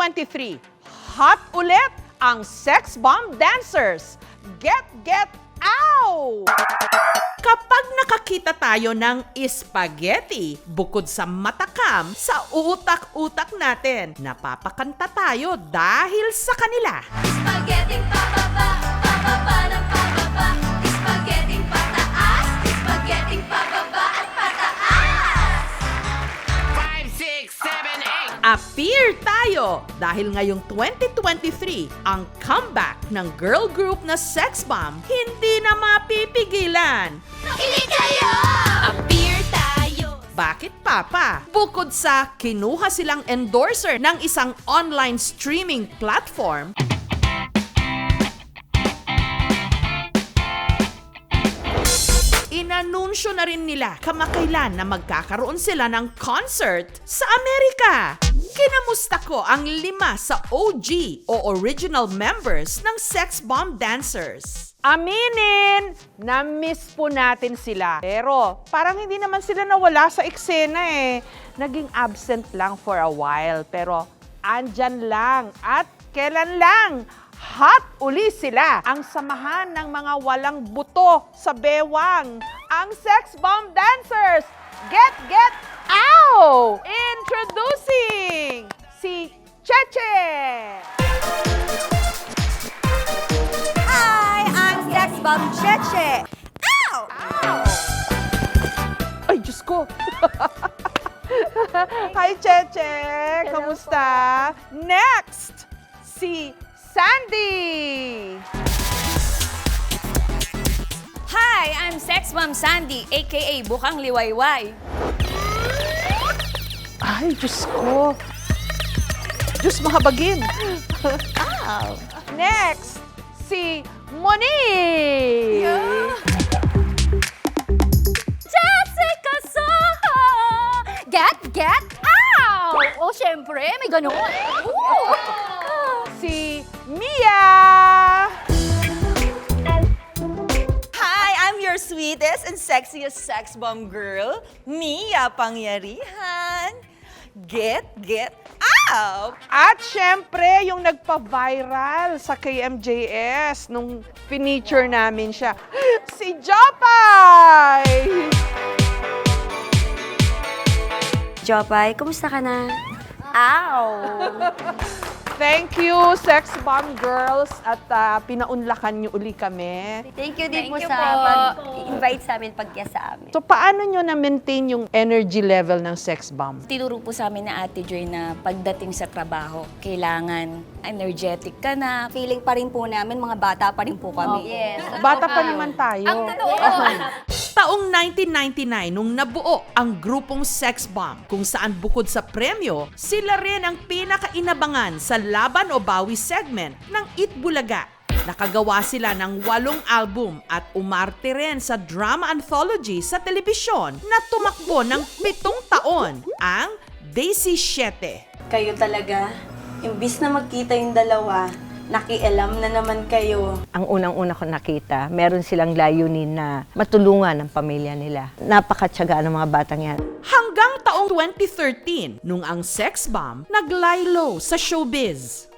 2023, hot ulit ang sex bomb dancers. Get out! Kapag nakakita tayo ng spaghetti, bukod sa matakam, sa utak-utak natin, napapakanta tayo dahil sa kanila. Spaghetti pababa, pababa ng pababa. Spaghetti pataas, spaghetti pababa at pataas. 5, 6, 7, 8. Appear tayo dahil ngayong 2023, ang comeback ng girl group na Sex Bomb hindi na mapipigilan. Kilig kayo! Appear tayo! Bakit papa? Bukod sa kinuha silang endorser ng isang online streaming platform, inanunsyo na rin nila kamakailan na magkakaroon sila ng concert sa Amerika. Kinamusta ko ang 5 sa OG o original members ng Sex Bomb Dancers. Aminin, na-miss po natin sila. Pero parang hindi naman sila nawala sa eksena eh. Naging absent lang for a while. Pero andyan lang at kailan lang. Hot uli sila, ang samahan ng mga walang buto sa bewang, ang Sex Bomb Dancers. Get out! Introducing si Cheche! Hi, I'm Sex Bomb Cheche. Ow! Ay, Diyos ko! Hi, Cheche! Kamusta? Next, si Sandy! Hi, I'm Sex Bomb Sandy, aka Bukang Liwayway. Ay, Diyos ko! Diyos mahabagin! Next, si Monique! Jessica Soho! Get out! Oh, syempre, may ganun. Si Mia! Hi, I'm your sweetest and sexiest sex bomb girl, Mia Pangyarihan. Get out! At syempre, yung nagpa-viral sa KMJS nung feature namin siya, si Jopay! Jopay, kumusta ka na? Ow! Thank you, Sex Bomb Girls, at pinaunlakan niyo uli kami. Thank you din Thank po you sa po. pag-invite sa amin, pag-guest sa amin. So, paano nyo na-maintain yung energy level ng Sex Bomb? Tinuro po sa amin na Ate Joy na pagdating sa trabaho, kailangan energetic ka na. Feeling pa rin po namin, mga bata pa rin po kami. Yes. Bata pa naman tayo. Ang totoo. Taong 1999 nung nabuo ang grupong Sex Bomb, kung saan bukod sa premyo, sila rin ang pinakainabangan sa Laban o Bawi segment ng Eat Bulaga. Nakagawa sila ng 8 album at umarte rin sa drama anthology sa telebisyon na tumakbo ng 7 taon, ang Daisy 7. Kayo talaga, imbis na magkita yung dalawa, nakialam na naman kayo. Ang unang-una ko nakita, meron silang layunin na matulungan ang pamilya nila. Napakatyaga ng mga batang yan. Hanggang taong 2013, nung ang Sex Bomb nag-lie low sa showbiz.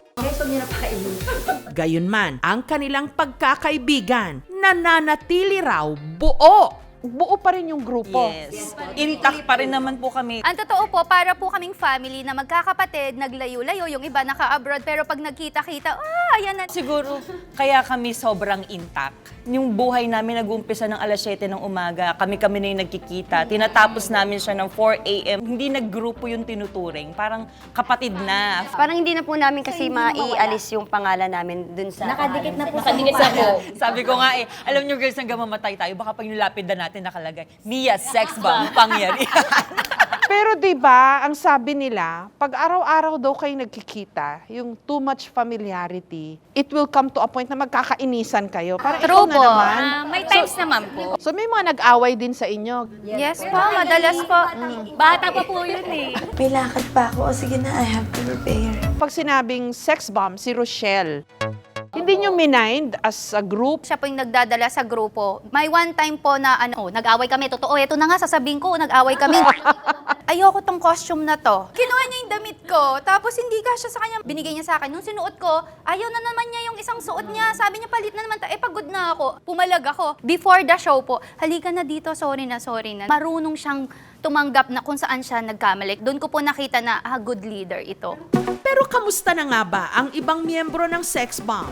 Gayunman, ang kanilang pagkakaibigan nananatili raw buo. Buo pa rin yung grupo. Yes. Intact pa rin naman po kami. Ang totoo po, para po kaming family na magkakapatid, naglayo-layo, yung iba naka-abroad, pero pag nagkita-kita, ayan na. Siguro, kaya kami sobrang intact. Yung buhay namin nag-uumpisa ng alas 7 ng umaga, kami-kami na yung nagkikita. Tinatapos namin siya ng 4 a.m. Hindi naggrupo yung tinuturing. Parang kapatid na. Parang hindi na po namin kasi maialis yung pangalan namin dun sa... Nakadikit na po Nakadikit sa buo. Sabi ko nga alam nyo girls, hanggang mamatay tayo, baka pag nilapid na natin nakalagay, Mia Sex Bomb Pangyarihan. Pero 'di ba, ang sabi nila, pag araw-araw daw kayo nagkikita, yung too much familiarity, it will come to a point na magkakainisan kayo. Parang ikaw True na po. naman. May times naman po. So may mga nag-away din sa inyo. Yes po, madalas po. Bata pa po yun eh. May lakad pa ako. O sige na, I have to prepare. Pag sinabing sex bomb, si Rochelle, hindi nyo mind as a group? Siya po yung nagdadala sa grupo. May one time po na nag-away kami. Totoo, ito na nga sasabihin ko, nag-away kami. Ayoko tong costume na to. Kinuha niya yung damit ko. Tapos hindi kasya sa kanya. Binigay niya sa akin. Nung sinuot ko, ayaw na naman niya yung isang suot niya. Sabi niya, palit na naman. Pagod na ako. Pumalag ako. Before the show po, halika na dito, sorry na. Marunong siyang tumanggap na kung saan siya nagkamali. Doon ko po nakita na, good leader ito. Pero kamusta na nga ba ang ibang miyembro ng Sex Bomb?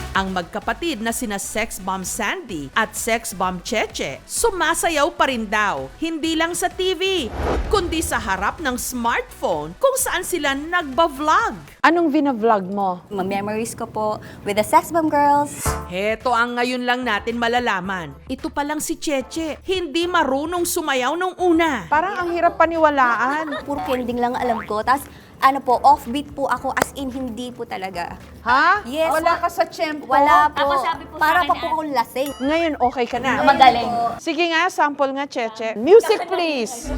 Ang magkapatid na sina Sex Bomb Sandy at Sex Bomb Cheche sumasayaw pa rin daw, hindi lang sa TV, kundi sa harap ng smartphone kung saan sila nagba-vlog. Anong vina-vlog mo? Memories ko po with the Sex Bomb Girls. Heto ang ngayon lang natin malalaman. Ito pa lang si Cheche, hindi marunong sumayaw nung una. Parang ang hirap paniwalaan. Puro kending lang alam ko. Tapos, offbeat po ako as in hindi po talaga. Ha? Yes. Wala ka sa tiyempo? Wala po. Ako sabi po sa Para pa kanya. po akong lasing. Ngayon, okay ka na? Magaling. Sige nga, sample nga, Cheche. Music, please.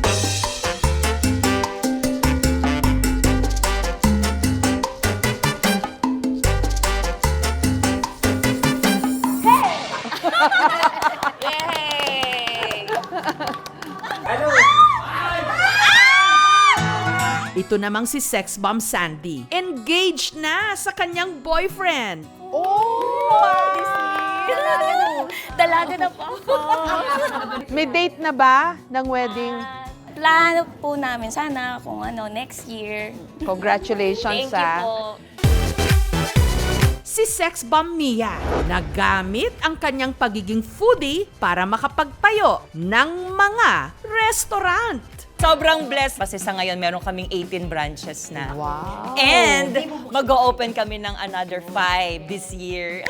Ito namang si Sex Bomb Sandy, engaged na sa kanyang boyfriend. Dalaga na po ako. May date na ba ng wedding? Plano po namin, sana kung next year. Congratulations, Thank you po. Si Sex Bomb Mia, nagamit ang kanyang pagiging foodie para makapagtayo ng mga restaurant. Sobrang blessed kasi sa ngayon meron kaming 18 branches na. Wow. And mag-o-open kami ng another 5 this year.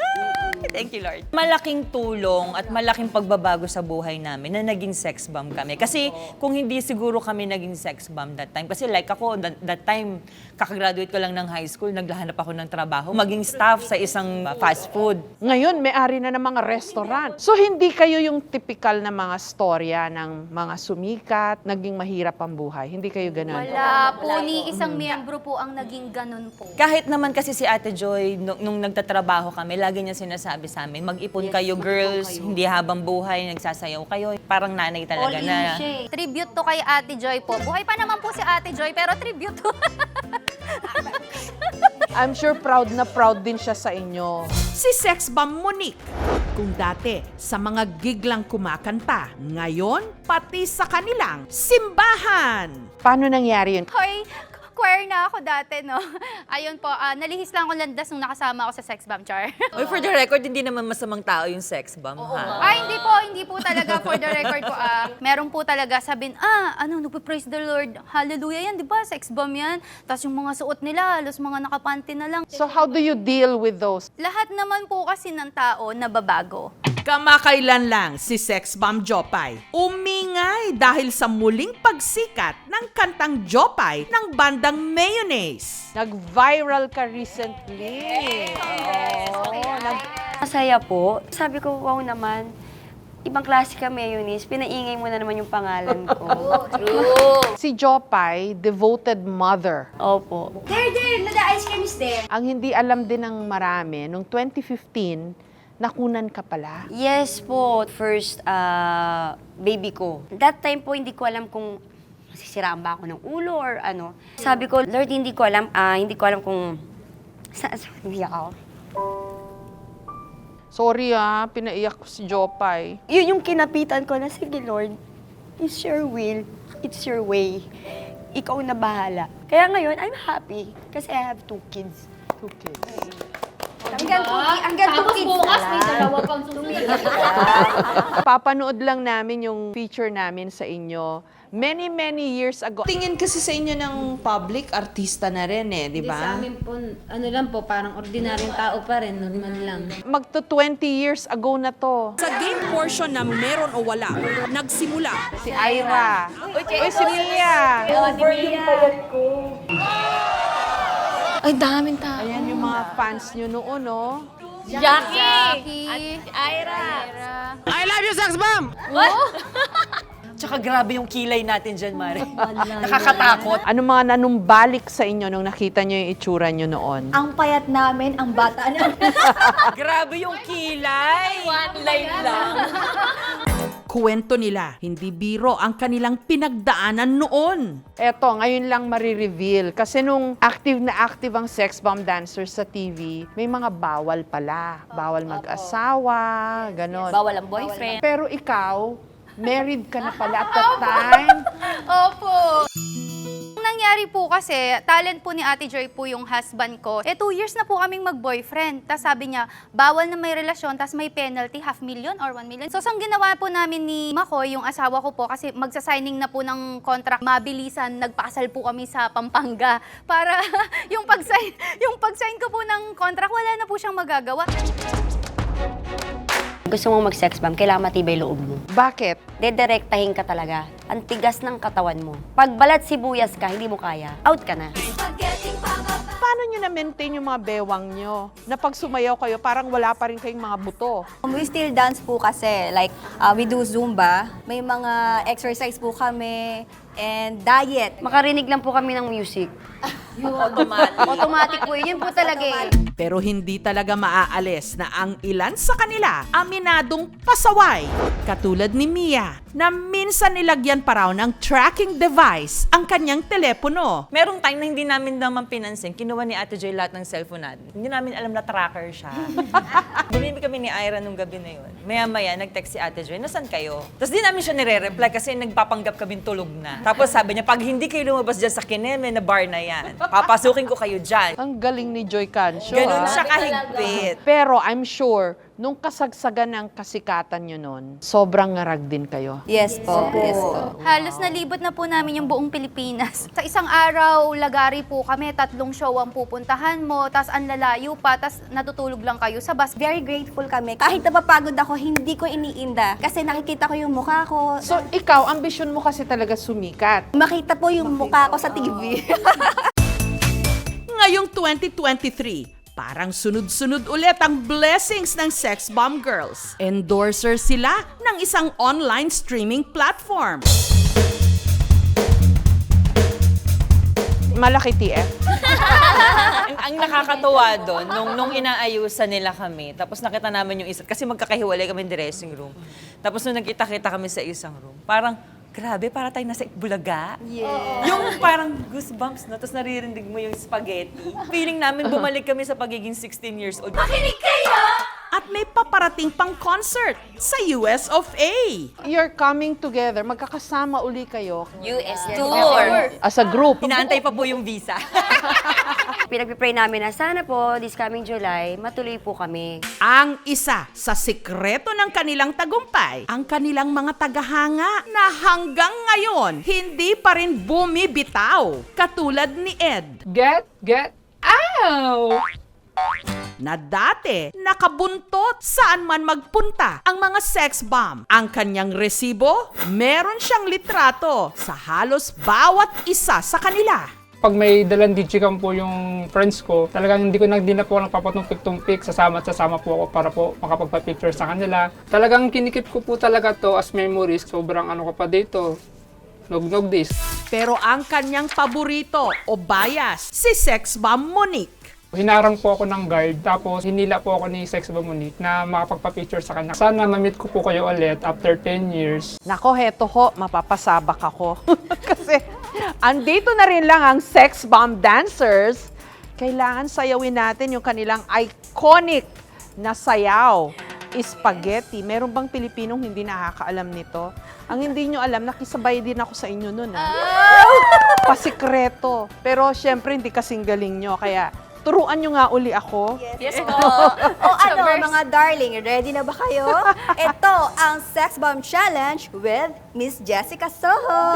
Thank you, Lord. Malaking tulong at malaking pagbabago sa buhay namin na naging sex bomb kami. Kasi kung hindi siguro kami naging sex bomb that time, kasi like ako, that time, kakagraduate ko lang ng high school, naglahanap ako ng trabaho, maging staff sa isang fast food. Ngayon, may-ari na ng mga restaurant. So, hindi kayo yung typical na mga storya ng mga sumikat, naging mahirap ang buhay. Hindi kayo ganun. Wala po, ni isang miyembro po ang naging ganun po. Kahit naman kasi si Ate Joy, nung nagtatrabaho kami, lagi niya sinasabi sa amin, mag-ipon kayo girls, hindi habang buhay, nagsasayaw kayo. Parang nanay talaga na. Tribute to kay Ate Joy po. Buhay pa naman po si Ate Joy, pero tribute to. I'm sure proud na proud din siya sa inyo. Si Sex Bomb Monique, kung dati sa mga gig lang kumakanta, ngayon pati sa kanilang simbahan. Paano nangyari yun? Hoy, choir na ako dati, no? Ayun po, nalihis lang ako landas nung nakasama ako sa Sex Bomb, Char. Oy, for the record, hindi naman masamang tao yung sex bomb, ha? Ay, hindi po talaga for the record po. Meron po talaga sabihin, nagpa-praise the Lord, hallelujah yan, di ba? Sex bomb yan. Tapos yung mga suot nila, halos mga nakapanty na lang. So, how do you deal with those? Lahat naman po kasi ng tao nababago. Kamakailan lang si Sex Bomb Jopay umingay dahil sa muling pagsikat ng kantang Jopay ng bandang Mayonnaise. Nag-viral ka recently. Masaya po. Sabi ko, wow naman. Ibang klase ka, Mayonnaise. Pinaingay mo na naman yung pangalan ko. Si Jopay, devoted mother. Opo. There, the ice cream is there. Ang hindi alam din ng marami, noong 2015, nakunan ka pala. Yes po. First, baby ko. That time po, hindi ko alam kung masisiraan ba ako ng ulo or ano. Sabi ko, Lord, hindi ko alam kung saan ako. Sorry pinaiyak ko si Jopay. Yun yung kinapitan ko na, sige Lord, it's your will, it's your way. Ikaw na bahala. Kaya ngayon, I'm happy kasi I have 2 kids. 2 kids. Hanggang 2 kids bukas may na lang. dalawa pang susunod. Papanood lang namin yung feature namin sa inyo many years ago. Tingin kasi sa inyo ng public, artista na rin di Sa ba? amin po, lang po, parang ordinaryong tao pa rin, normal lang. Magto 20 years ago na to. Sa game portion na meron o wala, nagsimula Si Ira. Uy, si Mia. Ay, daming tao. Ayan yung mga fans nyo noon, no? Jackie. Ira. I love you, Sex Bomb! Tsaka grabe yung kilay natin dyan, Mare. Nakakatakot. Ano mga nanumbalik sa inyo nung nakita nyo yung itsura nyo noon? Ang payat namin, ang bata namin. Grabe yung kilay. One line lang. Kwento nila, hindi biro ang kanilang pinagdaanan noon. Eto, ngayon lang marireveal. Kasi nung active na active ang sex bomb dancers sa TV, may mga bawal pala. Bawal mag-asawa, ganon. Bawal ang boyfriend. Pero ikaw, married ka na pala at that time. Opo. Ang nangyari po kasi, talent po ni Ate Joy po yung husband ko. 2 years na po kaming mag-boyfriend. Tapos sabi niya, bawal na may relasyon, tapos may penalty, 500,000 or 1 million. So, ang ginawa po namin ni Makoy, yung asawa ko po, kasi magsasigning na po ng contract, mabilisan, nagpakasal po kami sa Pampanga. Para yung pag-sign ko po ng contract, wala na po siyang magagawa. Gusto mong mag-sex bomb, kailangan matibay loob mo. Bakit? Dedirektahin ka talaga. Ang tigas ng katawan mo. Pag balat sibuyas ka, hindi mo kaya, out ka na. Paano nyo na-maintain yung mga bewang nyo? Na pag sumayaw kayo, parang wala pa rin kayong mga buto. We still dance po kasi. Like, we do Zumba. May mga exercise po kami. And diet. Makarinig lang po kami ng music. Automatic po yun. Yun po talaga eh. Pero hindi talaga maaalis na ang ilan sa kanila aminadong pasaway. Katulad ni Mia, na minsan nilagyan pa raw ng tracking device ang kanyang telepono. Merong time na hindi namin naman pinansin, kinuha ni Ate Joy lahat ng cellphone natin. Hindi namin alam na tracker siya. Bumibig kami ni Ira nung gabi na yun. Maya-maya, nag-text si Ate Joy, nasan kayo? Tapos di namin siya nire-reply kasi nagpapanggap kaming tulog na. Tapos sabi niya, pag hindi kayo lumabas dyan sa Kineme na bar na yan, papasukin ko kayo dyan. Ang galing ni Joy Cancio. Ganun siya kahigpit. Pero I'm sure, nung kasagsagan ng kasikatan nyo nun, sobrang ngarag din kayo. Yes po. Yes po. Halos nalibot na po namin yung buong Pilipinas. Sa isang araw, lagari po kami, 3 show ang pupuntahan mo, tas ang lalayo pa, tas natutulog lang kayo sa bus. Very grateful kami. Kahit napapagod ako, hindi ko iniinda. Kasi nakikita ko yung mukha ko. So, ikaw, ambisyon mo kasi talaga sumikat. Makita po yung mukha ko sa TV. Ngayong 2023, parang sunod-sunod ulit ang blessings ng Sex Bomb Girls. Endorser sila ng isang online streaming platform. Malaki TF. Ang nakakatuwa doon, nung inaayusan nila kami, tapos nakita namin yung isa, kasi magkakahiwalay kami ng dressing room. Tapos nung nagkita-kita kami sa isang room, parang, grabe, para tayo nasa Bulaga. Yeah. Yung parang goosebumps, no? Tapos naririnig mo yung spaghetti. Feeling namin bumalik kami sa pagiging 16 years old. Makinig kayo! At may paparating pang concert sa US of A. You're coming together, magkakasama uli kayo US tour. as a group. Inaantay pa po yung visa. Pinagpipray namin na sana po, this coming July, matuloy po kami. Ang isa sa sikreto ng kanilang tagumpay, ang kanilang mga tagahanga na hanggang ngayon hindi pa rin bumibitaw. Katulad ni Ed, Get out! na dati nakabuntot saan man magpunta ang mga sex bomb. Ang kanyang resibo, meron siyang litrato sa halos bawat isa sa kanila. Pag may dalang digicam po yung friends ko, talagang hindi na po nagpapatumpik-tumpik, sasama po ako para po makapagpa-picture sa kanila. Talagang kinikip ko po talaga to as memories. Sobrang ano ko pa dito, nog this. Pero ang kanyang paborito o bias, si sex bomb Monique. Hinarang po ako ng guard, tapos hinila po ako ni Sex Bomb Monique na makapagpa-picture sa kanya. Sana ma-meet ko po kayo ulit after 10 years. Nako, heto ho, mapapasabak ako. Kasi andito na rin lang ang Sex Bomb Dancers. Kailangan sayawin natin yung kanilang iconic na sayaw. Spaghetti. Meron bang Pilipinong hindi nakakaalam nito? Ang hindi nyo alam, nakisabay din ako sa inyo nun. Pasikreto. Pero syempre, hindi kasing galing nyo. Kaya turuan nyo nga uli ako. Yes po. O ano, mga darling, ready na ba kayo? Ito ang Sex Bomb Challenge with Miss Jessica Soho.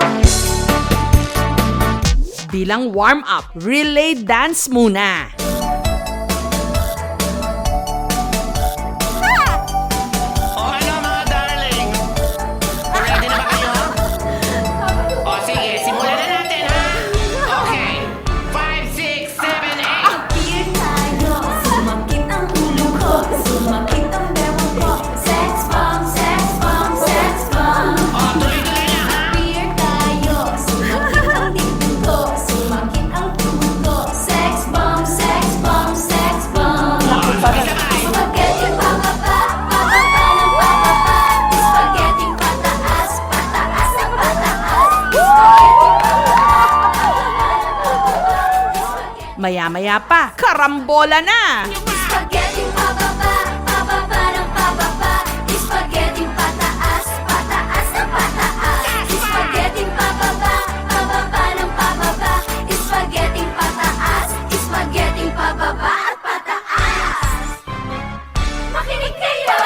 Bilang warm-up, relay dance muna. Sex bomb, sex maya-maya pa, karambola na! Spaghetti pababa, pababa ng pababa. Spaghetti pataas, pataas ng pataas. Spaghetti pababa, pababa ng pababa. Spaghetti pataas, spaghetti pababa at pataas. Makinig kayo!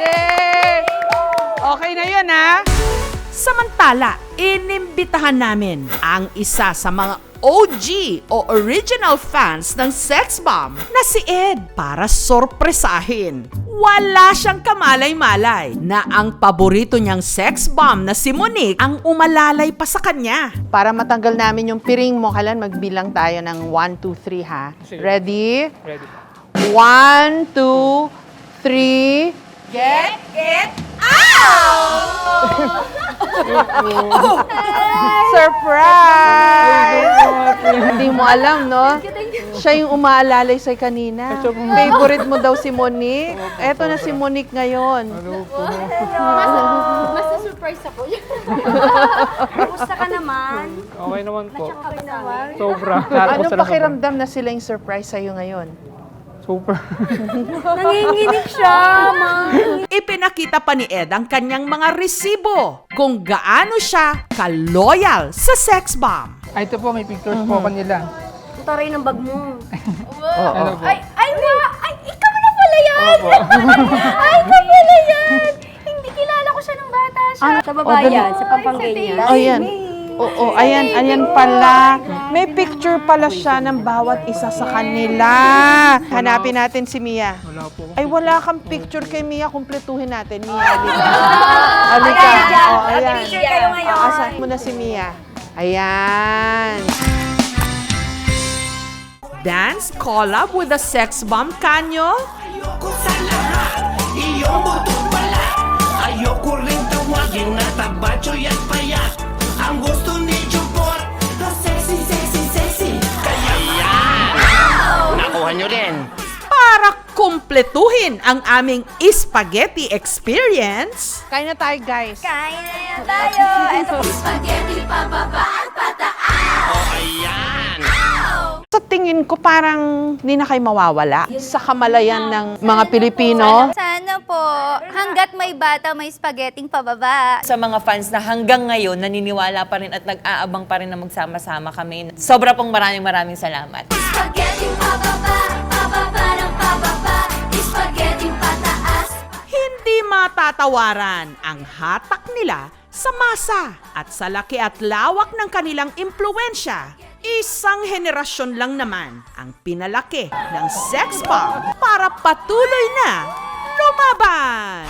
Yay! Okay na yun, ha? Samantala, inimbitahan namin ang isa sa mga OG o original fans ng Sex Bomb na si Ed para sorpresahin. Wala siyang kamalay-malay na ang paborito niyang sex bomb na si Monique ang umalalay pa sa kanya. Para matanggal namin yung piring mo, Kalan, magbilang tayo ng 1, 2, 3, ha? Sige. Ready? Ready. 1, 2, 3. Surprise! Hindi mo alam, no? Siya yung umaalalay sa'yo kanina. Favorite mo daw si Monique. Eto na si Monique ngayon. Mas na-surprise ako. Kumusta ka naman? Okay naman po. Okay naman. Sobra. Anong pakiramdam na sila yung surprise sa'yo ngayon? Super. Nanginginig siya, ma. Ipinakita pa ni Ed ang kanyang mga resibo kung gaano siya ka-loyal sa Sex Bomb. Ay, ito po, may pictures po kanila. Taray ng bag mo. Ano po? Ay, ikaw na pala yan! Opo. Ay, ikaw pala yan! Hindi kilala ko siya nung bata siya. Sa babayan, sa Pampanganya. Ayan. Oo, ayan pala. May picture pala siya ng bawat isa sa kanila. Hanapin natin si Mia. Wala po. Ay, wala kang picture kay Mia. Kumpletuhin natin. Mia, halika. Halika. Oh, ayan. Picture kayo ngayon. Asan mo na si Mia? Ayan. Dance collab with the Sex Bomb kanyo? Ayoko sa lahat, iyong buto pala. Ayoko rin tawagin na tabachoy at payat. Ang gusto ni Jupot, the sexy, sexy, sexy. Kaya yan! Nakuha nyo rin. Para kumpletuhin ang aming spaghetti experience, Kain na tayo, guys. Kain na yan tayo. Ito po. Spaghetti pababa at pataas. O ayan! Sa tingin ko parang hindi na kayo mawawala sa kamalayan ng mga Pilipino. Sana po, hanggat may bata, may spaghetting pababa. Sa mga fans na hanggang ngayon naniniwala pa rin at nag-aabang pa rin na magsama-sama kami. Sobra pong maraming salamat. Spaghetti pababa, pababa ng pababa. Spaghetti pataas. hindi matatawaran ang hatak nila sa masa at sa laki at lawak ng kanilang impluwensya. Isang henerasyon lang naman ang pinalaki ng Sex Bomb para patuloy na lumaban!